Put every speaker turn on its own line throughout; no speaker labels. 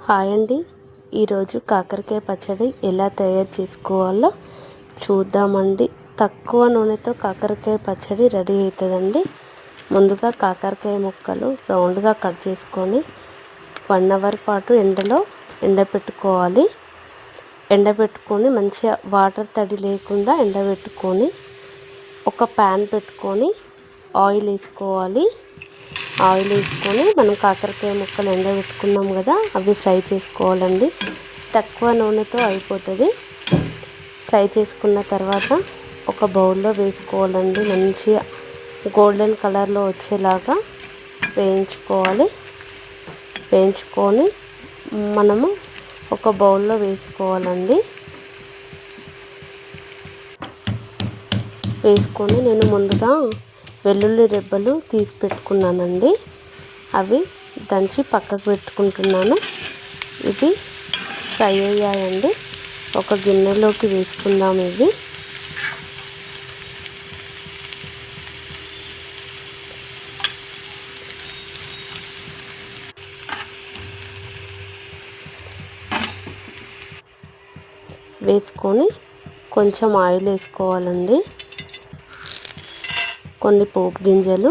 Hi అండి. ఈరోజు కాకరకాయ పచ్చడి ఎలా తయారు చేసుకోవాలో చూద్దామండి. తక్కువ నూనెతో కాకరకాయ పచ్చడి రెడీ అవుతుందండి. ముందుగా కాకరకాయ ముక్కలు రౌండ్గా కట్ చేసుకొని 1 అవర్ పాటు ఎండలో ఎండబెట్టుకోవాలి. ఎండబెట్టుకొని మంచిగా వాటర్ తడి లేకుండా ఎండబెట్టుకొని ఒక ప్యాన్ పెట్టుకొని ఆయిల్ వేసుకోవాలి. ఆయిల్ వేసుకొని మనం కాకరకాయ ముక్కలు ఎండబెట్టుకున్నాం కదా, అవి ఫ్రై చేసుకోవాలండి. తక్కువ నూనెతో అయిపోతుంది. ఫ్రై చేసుకున్న తర్వాత ఒక బౌల్లో వేసుకోవాలండి. మంచిగా గోల్డెన్ కలర్లో వచ్చేలాగా వేయించుకోవాలి. వేయించుకొని మనము ఒక బౌల్లో వేసుకోవాలండి. వేసుకొని నేను ముందుగా వెల్లుల్లి రెబ్బలు తీసి పెట్టుకున్నానండి. అవి దంచి పక్కకు పెట్టుకుంటున్నాను. ఇవి ఫ్రై అయ్యాయండి. ఒక గిన్నెలోకి వేసుకుందాం. ఇవి వేసుకొని కొంచెం ఆయిల్ వేసుకోవాలండి. కొన్ని పోపు గింజలు,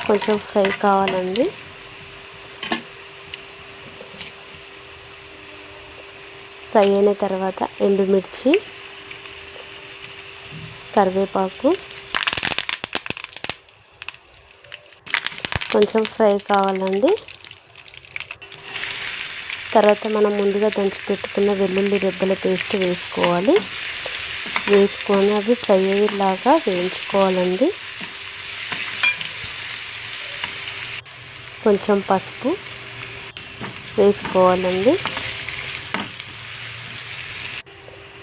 కొంచెం ఫ్రై కావాలండి. ఫ్రై అయిన తర్వాత ఎండుమిర్చి, కరివేపాకు కొంచెం ఫ్రై కావాలండి. తర్వాత మనం ముందుగా దంచి పెట్టుకున్న వెల్లుల్లి రెబ్బల పేస్ట్ వేసుకోవాలి. వేసుకొని అవి ఫ్రై అయ్యేలాగా వేయించుకోవాలండి. కొంచెం పసుపు వేసుకోవాలండి.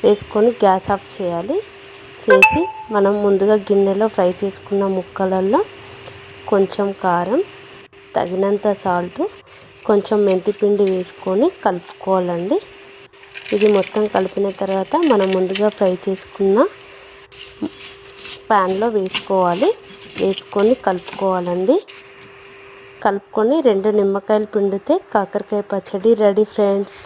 వేసుకొని గ్యాస్ ఆఫ్ చేయాలి. చేసి మనం ముందుగా గిన్నెలో ఫ్రై చేసుకున్న ముక్కలలో కొంచెం కారం, తగినంత సాల్ట్, కొంచెం మెంతిపిండి వేసుకొని కలుపుకోవాలండి. ఇది మొత్తం కలిపిన తర్వాత మనం ముందుగా ఫ్రై చేసుకున్న ప్యాన్లో వేసుకోవాలి. వేసుకొని కలుపుకోవాలండి. కలుపుకొని 2 నిమ్మకాయలు పిండితే కాకరకాయ పచ్చడి రెడీ ఫ్రెండ్స్.